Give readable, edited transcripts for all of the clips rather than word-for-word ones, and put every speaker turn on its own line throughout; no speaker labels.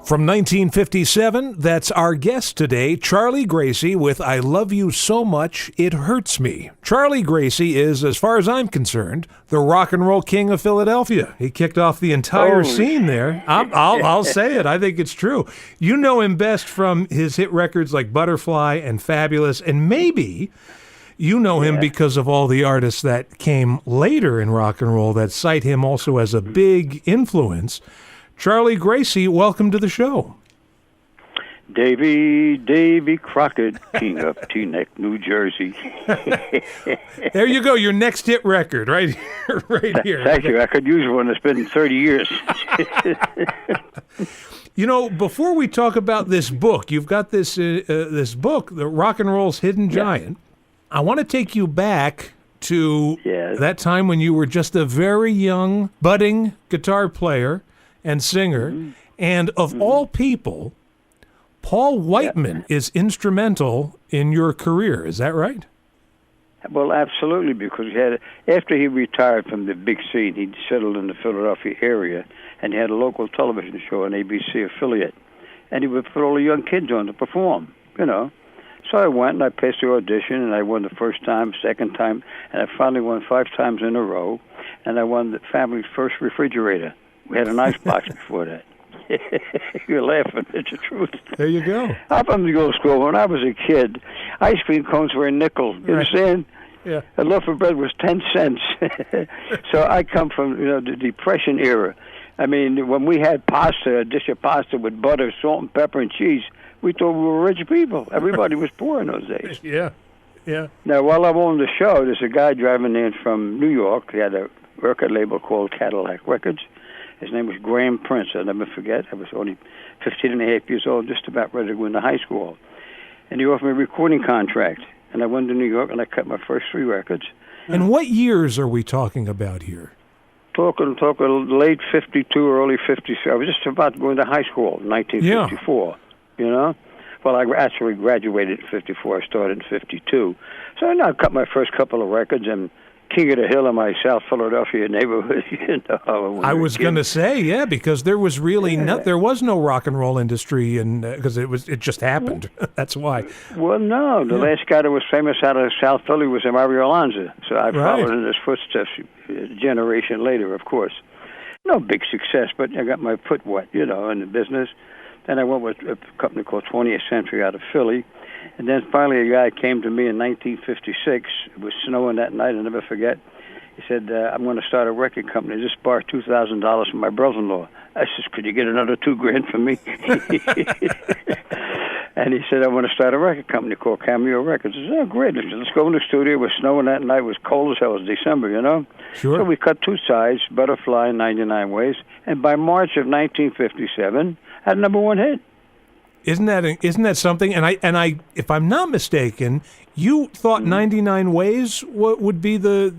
From 1957, that's our guest today, Charlie Gracie with I Love You So Much, It Hurts Me. Charlie Gracie is, as far as I'm concerned, the rock and roll king of Philadelphia. He kicked off the entire scene there. I'll say it. I think it's true. You know him best from his hit records like Butterfly and Fabulous, and maybe you know him because of all the artists that came later in rock and roll that cite him also as a big influence. Charlie Gracie, welcome to the show.
Davy Crockett, king of Teaneck, New Jersey.
There you go, your next hit record, right here. Right here.
Thank you. I could use one. It's been 30 years.
You know, before we talk about this book, you've got this book, The Rock and Roll's Hidden Giant. I want to take you back to that time when you were just a very young, budding guitar player and singer, and of all people, Paul Whiteman is instrumental in your career. Is that right?
Well, absolutely, because after he retired from the big scene, he settled in the Philadelphia area, and he had a local television show, an ABC affiliate, and he would put all the young kids on to perform, you know. So I went, and I passed the audition, and I won the first time, second time, and I finally won 5 times in a row, and I won the family's first refrigerator. We had an icebox before that. You're laughing. It's the truth.
There you go.
I'm from the old school. When I was a kid, ice cream cones were a nickel. You understand?
Yeah.
A loaf of bread was 10 cents. So I come from the Depression era. I mean, when we had pasta, a dish of pasta with butter, salt, and pepper, and cheese, we thought we were rich people. Everybody was poor in those days.
Yeah.
Now, while I'm on the show, there's a guy driving in from New York. He had a record label called Cadillac Records. His name was Graham Prince. I'll never forget. I was only 15 and a half years old, just about ready to go into high school. And he offered me a recording contract. And I went to New York, and I cut my first 3 records.
And what years are we talking about here?
Talking late 52, early 53. I was just about to go into high school, 1954, you know? Well, I actually graduated in 54. I started in 52. So I cut my first couple of records, and king of the hill in my South Philadelphia neighborhood, you know.
I was going to say, because there was really there was no rock and roll industry, and because it just happened. That's why.
Well, no, the last guy that was famous out of South Philly was Mario Lanza, so I followed in his footsteps a generation later, of course. No big success, but I got my foot wet, in the business. Then I went with a company called 20th Century out of Philly. And then finally a guy came to me in 1956. It was snowing that night, I'll never forget. He said, I'm going to start a record company. Just borrow $2,000 from my brother-in-law. I said, could you get another $2,000 from me? And he said, I want to start a record company called Cameo Records. I said, oh, great. Let's go in the studio. It was snowing that night. It was cold as hell. It was December,
Sure.
So we cut 2 sides, Butterfly and 99 Ways. And by March of 1957, I had a #1 hit.
Isn't that something? And I, if I'm not mistaken, you thought 99 Ways would be the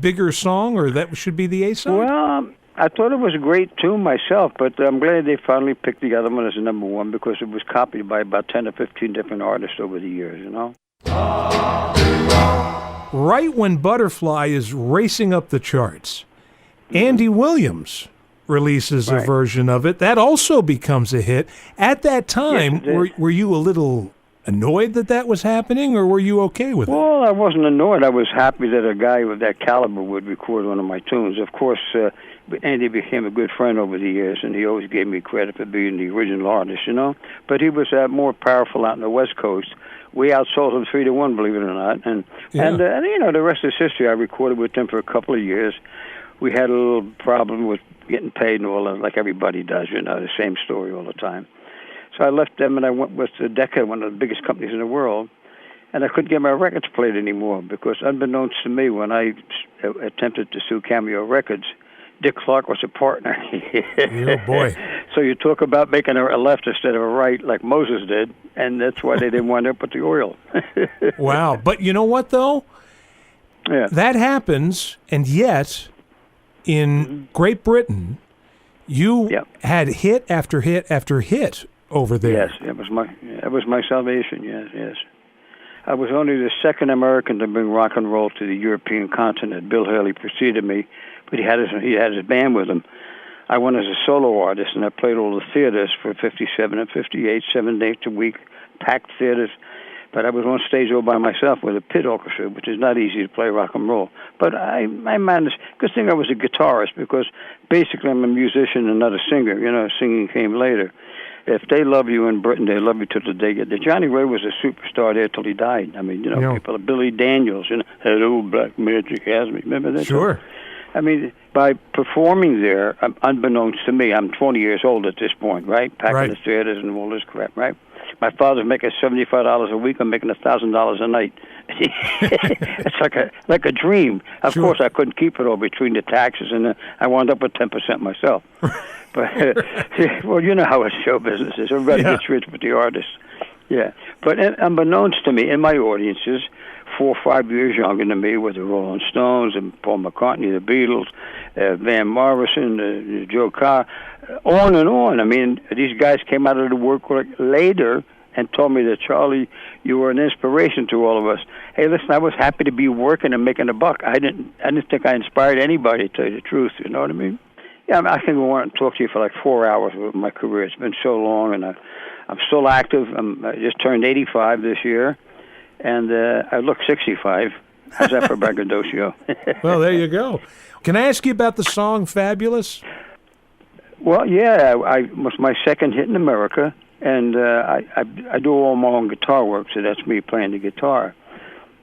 bigger song, or that should be the A side?
Well, I thought it was a great tune myself, but I'm glad they finally picked the other one as a #1 because it was copied by about 10 or 15 different artists over the years,
Right when Butterfly is racing up the charts, Andy Williams releases a version of it. That also becomes a hit. At that time, were you a little annoyed that was happening, or were you okay with it?
Well, I wasn't annoyed. I was happy that a guy with that caliber would record one of my tunes. Of course, Andy became a good friend over the years, and he always gave me credit for being the original artist, But he was more powerful out in the West Coast. We outsold him 3-1, believe it or not. And the rest is history. I recorded with him for a couple of years. We had a little problem with getting paid and all that, like everybody does, the same story all the time. So I left them and I went with Decca, one of the biggest companies in the world, and I couldn't get my records played anymore because unbeknownst to me, when I attempted to sue Cameo Records, Dick Clark was a partner.
Oh, boy.
So you talk about making a left instead of a right like Moses did, and that's why they didn't wind up with the oil.
Wow. But you know what, though?
Yeah.
That happens, and yet in Great Britain, you had hit after hit after hit over there.
Yes, it was my salvation. Yes. I was only the second American to bring rock and roll to the European continent. Bill Haley preceded me, but he had his band with him. I went as a solo artist, and I played all the theaters for 57 and 58, 7 days a week, packed theaters. But I was on stage all by myself with a pit orchestra, which is not easy to play rock and roll. But I managed. Good thing I was a guitarist, because basically I'm a musician and not a singer. Singing came later. If they love you in Britain, they love you till the day you get there. Johnny Ray was a superstar there till he died. I mean, people, Billy Daniels, that old black magic has me. Remember that?
Sure.
I mean, by performing there, unbeknownst to me, I'm 20 years old at this point, right? Packing the theaters and all this crap, right? My father's making $75 a week. I'm making $1,000 a night. It's like a dream. Of course, I couldn't keep it all between the taxes, and I wound up with 10% myself. But well, you know how a show business is. Everybody gets rich with the artists. Yeah. But unbeknownst to me, in my audiences, 4 or 5 years younger than me, with the Rolling Stones and Paul McCartney, the Beatles, Van Morrison, Joe Carr, on and on. I mean, these guys came out of the work later and told me that, Charlie, you were an inspiration to all of us. Hey, listen, I was happy to be working and making a buck. I didn't think I inspired anybody, to tell you the truth. You know what I mean? Yeah, I can go on and talk to you for like 4 hours with my career. It's been so long, and I'm still active. I just turned 85 this year, and I look 65. How's that for braggadocio?
Well, there you go. Can I ask you about the song Fabulous?
Well, yeah, I was my second hit in America, and I do all my own guitar work, so that's me playing the guitar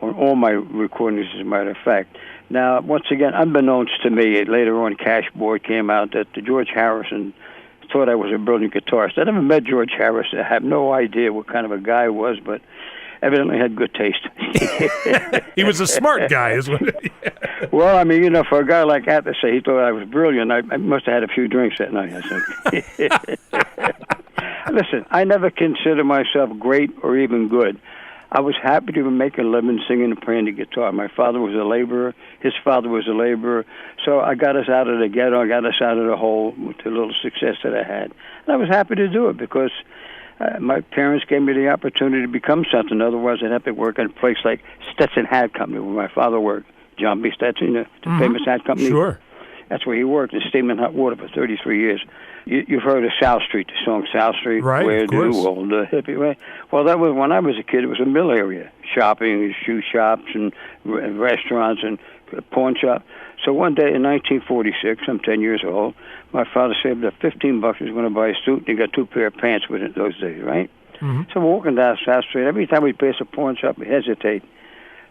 on all my recordings, as a matter of fact. Now, once again, unbeknownst to me, later on, Cashboard came out that George Harrison thought I was a brilliant guitarist. I never met George Harrison. I have no idea what kind of a guy he was, but evidently had good taste.
He was a smart guy, is what.
Well, I mean, for a guy like that to say he thought I was brilliant, I must have had a few drinks that night, I think. Listen, I never consider myself great or even good. I was happy to make a living singing and playing the guitar. My father was a laborer. His father was a laborer. So I got us out of the ghetto. I got us out of the hole with the little success that I had. And I was happy to do it because my parents gave me the opportunity to become something. Otherwise, I'd have to work at a place like Stetson Hat Company, where my father worked. John B. Stetson, the famous hat company.
Sure.
That's where he worked in Steam and Hot Water for 33 years. You've heard of South Street, the song South Street,
right?
Where do all the hippie way? Well, that was when I was a kid. It was a mill area, shopping, shoe shops, and restaurants, and pawn shop. So one day in 1946, I'm 10 years old. My father saved up $15. He was going to buy a suit, and he got 2 pair of pants with it those days, right? Mm-hmm. So we're walking down South Street. Every time we pass a pawn shop, we hesitate.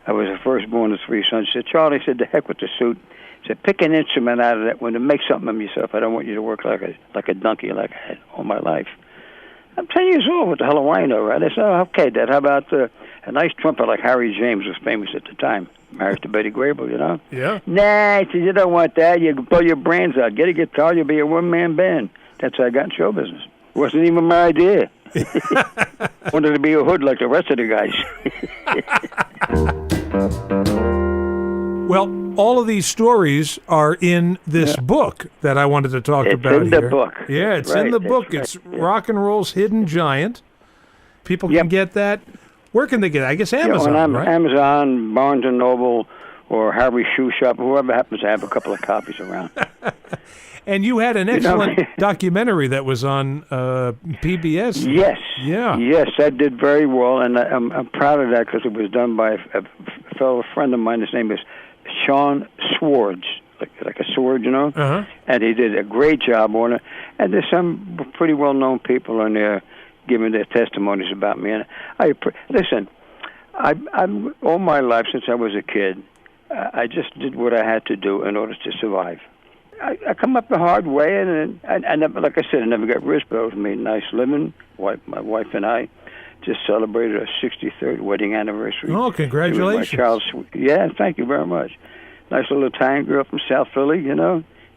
I was the firstborn of 3 sons. He said, Charlie, said, the heck with the suit. He said, pick an instrument out of that one and make something of yourself. I don't want you to work like a donkey like I had all my life. I'm 10 years old. What the hell do I know, right? I said, oh, okay, Dad, how about a nice trumpet like Harry James was famous at the time, married to Betty Grable,
Yeah.
Nah, he said, you don't want that. You blow your brains out. Get a guitar, you'll be a one-man band. That's how I got in show business. It wasn't even my idea. Wanted to be a hood like the rest of the guys.
Well, all of these stories are in this book that I wanted to talk about here.
It's in the book.
Yeah, it's in the book.
Right.
It's Rock and Roll's Hidden Giant. People can get that. Where can they get it? I guess Amazon, right?
Amazon, Barnes & Noble, or Harry's Shoe Shop, whoever happens to have a couple of copies around.
And you had an excellent documentary that was on PBS.
Yes.
Yeah.
Yes, that did very well, and I'm proud of that because it was done by a fellow friend of mine. His name is Sean Swords, like a sword,
Uh-huh. And
he did a great job on it. And there's some pretty well-known people on there giving their testimonies about me. And listen, I'm all my life since I was a kid, I just did what I had to do in order to survive. I come up the hard way, and I never, like I said, I never got rich, but I made nice living. My wife and I just celebrated our 63rd wedding anniversary.
Oh, congratulations.
Yeah, thank you very much. Nice little Italian girl from South Philly,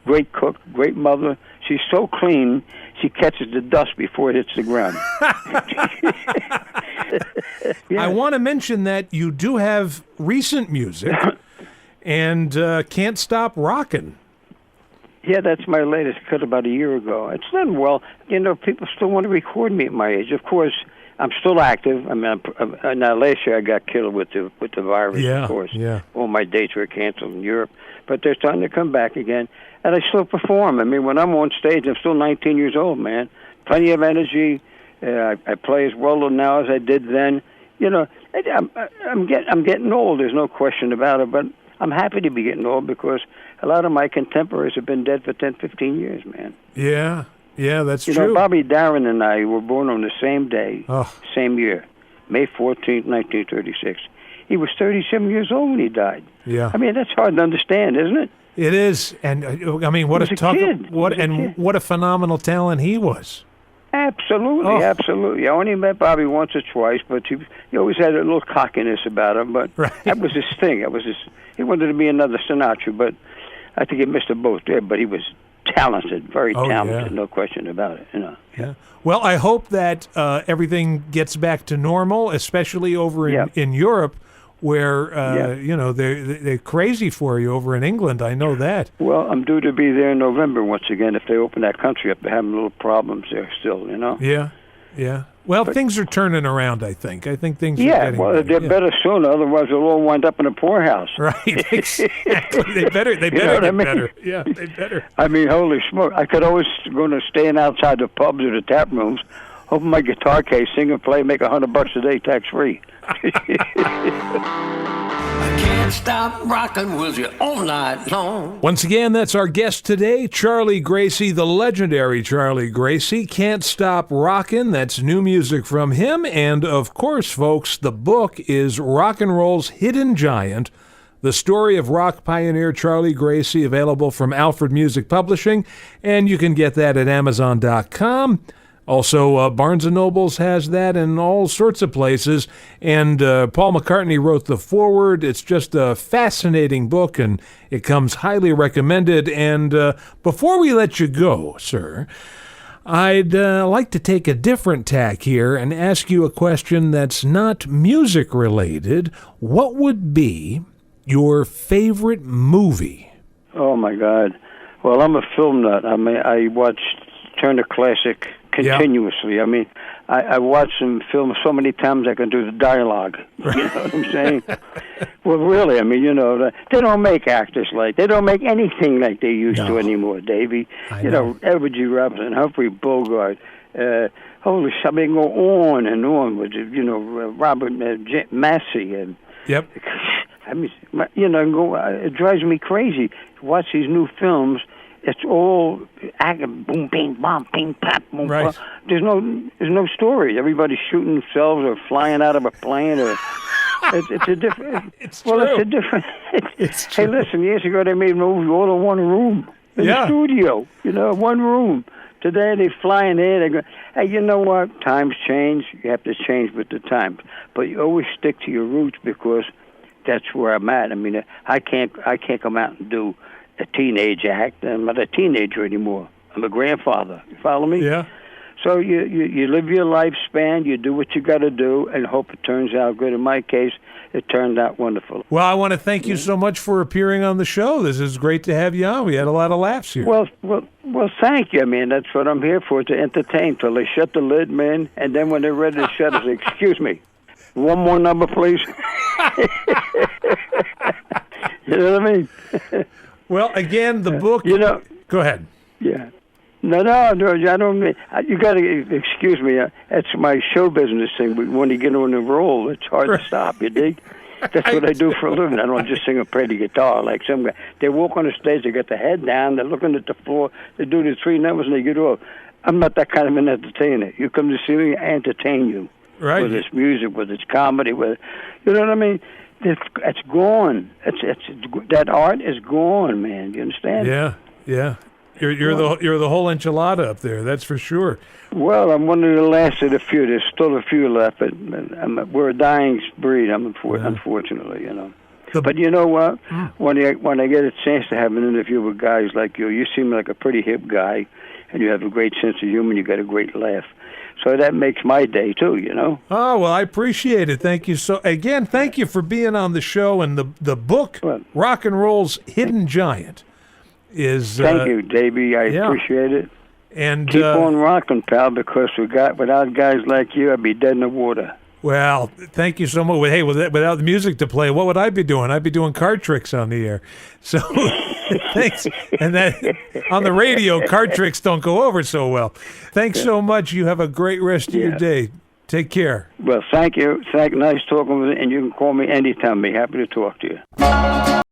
Great cook, great mother. She's so clean, she catches the dust before it hits the ground.
I want to mention that you do have recent music and Can't Stop Rockin'.
Yeah, that's my latest cut about a year ago. It's done well. People still want to record me at my age. Of course, I'm still active. I mean, now last year I got killed with the virus.
Yeah,
of course.
Yeah.
All my dates were canceled in Europe. but they're starting to come back again. And I still perform. I mean, when I'm on stage, I'm still 19 years old, man. Plenty of energy. I play as well now as I did then. You know, I'm getting old. There's no question about it. But I'm happy to be getting old because a lot of my contemporaries have been dead for 10, 15 years, man.
Yeah, that's true.
You know, Bobby Darin and I were born on the same day, same year, May 14th, 1936. He was 37 years old when he died.
Yeah.
I mean, that's hard to understand, isn't it?
It is. And I mean, what a phenomenal talent he was.
Absolutely, absolutely. I only met Bobby once or twice, but he always had a little cockiness about him. But that was his thing. He wanted to be another Sinatra, but I think he missed a boat there. But he was talented, very talented, no question about it. You know.
Yeah. Well, I hope that everything gets back to normal, especially over in Europe, where you know they're crazy for you over in England. I know that.
Well, I'm due to be there in November once again. If they open that country up, they're having little problems there still. You know.
Yeah. Well, things are turning around. I think things are getting
better. They're better sooner. Otherwise, they'll all wind up in a poorhouse.
Right. Exactly. They better get better. Yeah, they better.
I mean, holy smoke! I could always go to stand outside the pubs or the tap rooms, open my guitar case, sing and play, make $100 a day tax free.
I can't stop rocking with you all night long.
Once again, that's our guest today, Charlie Gracie, the legendary Charlie Gracie. Can't Stop Rockin'. That's new music from him. And, of course, folks, the book is Rock and Roll's Hidden Giant, the story of rock pioneer Charlie Gracie, available from Alfred Music Publishing. And you can get that at Amazon.com. Also, Barnes & Noble's has that and all sorts of places. And Paul McCartney wrote the foreword. It's just a fascinating book, and it comes highly recommended. And before we let you go, sir, I'd like to take a different tack here and ask you a question that's not music-related. What would be your favorite movie?
Oh, my God. Well, I'm a film nut. I mean, I watch Turner Classic continuously. I mean, I watch some films so many times I can do the dialogue. You know what I'm saying? Well, really, I mean, you know, they don't make actors they don't make anything like they used to anymore, Davey. You know, Edward G. Robinson, Humphrey Bogart, holy shit, I mean, go on and on with, you know, Robert Massey. And, I mean, you know, it drives me crazy to watch these new films. It's all boom, bing, bom, ping, pop, boom,
right.
There's no story. Everybody's shooting themselves or flying out of a plane. Or it's a different.
It's
a different.
It's true.
Hey, listen. Years ago, they made a movie all in one room in the studio. You know, one room. Today they fly in there. They go. Hey, you know what? Times change. You have to change with the times, but you always stick to your roots because that's where I'm at. I mean, I can't come out and do a teenage act. I'm not a teenager anymore. I'm a grandfather. You follow me?
Yeah.
So you live your lifespan, you do what you got to do, and hope it turns out good. In my case, it turned out wonderful.
Well, I want to thank you so much for appearing on the show. This is great to have you on. We had a lot of laughs here.
Well, thank you. I mean, that's what I'm here for, to entertain till they shut the lid, man. And then when they're ready to shut it, say, excuse me, one more number, please. You know what I mean?
Well, again, the book.
You know.
Go ahead.
Yeah. No, I don't. You got to excuse me. That's my show business thing. When you get on the roll, it's hard to stop. You dig? That's what I do for a living. I don't just sing a pretty guitar like some guy. They walk on the stage. They got their head down. They're looking at the floor. They do the 3 numbers and they get off. I'm not that kind of an entertainer. You come to see me, I entertain you.
Right.
Whether it's music, whether it's comedy, whether you know what I mean. It's gone. It's that art is gone, man. You understand?
Yeah. You're the whole enchilada up there. That's for sure.
Well, I'm one of the last of the few. There's still a few left, but we're a dying breed. Unfortunately, you know. But you know what? When I get a chance to have an interview with guys like you seem like a pretty hip guy, and you have a great sense of humor. You got a great laugh. So that makes my day, too, you know?
Oh, well, I appreciate it. Thank you. Again, thank you for being on the show. And the book, Rock and Roll's Hidden Giant, is...
Thank you, Davey. I appreciate it.
And
keep on rocking, pal, because without guys like you, I'd be dead in the water.
Well, thank you so much. Hey, without the music to play, what would I be doing? I'd be doing card tricks on the air. So, thanks. And that on the radio, card tricks don't go over so well. Thanks so much. You have a great rest of your day. Take care.
Well, thank you. Nice talking with you, and you can call me anytime. Be happy to talk to you.